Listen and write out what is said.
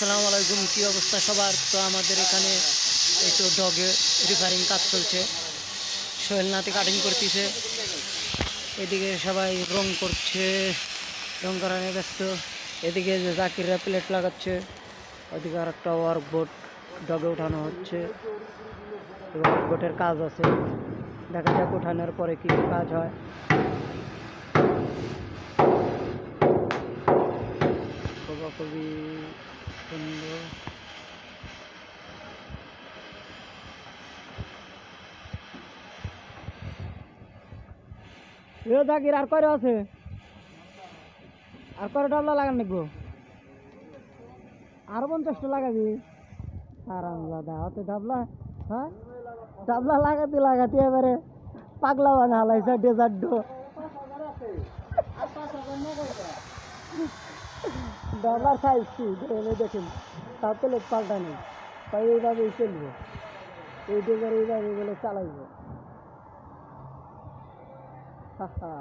আসসালামু আলাইকুম, কী অবস্থা সবার? তো আমাদের এখানে একটু ডগে রিপেয়ারিং কাজ চলছে। সোহেল নাতি কাটিং করতেছে, এদিকে সবাই রং করছে, রং করা নিয়ে ব্যস্ত। এদিকে যে জাকিররা প্লেট লাগাচ্ছে, ওদিকে আর একটা ওয়ার্কবোর্ড ডগে উঠানো হচ্ছে। ওয়ার্কবোর্ডের কাজ আছে, দেখা যাক উঠানোর পরে কী কাজ হয়। খুবই সুন্দর। জাকির আর কয়টা আছে? আর কয়টা ডাবলা লাগান নাকবো? আরো 50টা লাগাবি? আরামদাদা হতে ডাবলা, হ্যাঁ ডাবলা লাগাতে এবারে পাগলা বানা হালাইছে ডেজার্ট ডাবলার সাইজ কি দেখেন, তার প্লেট পাল্টা নেই, তাই এইভাবেই চলবো, এই ডেজার এইভাবে বলে চালাইবো। হা হা।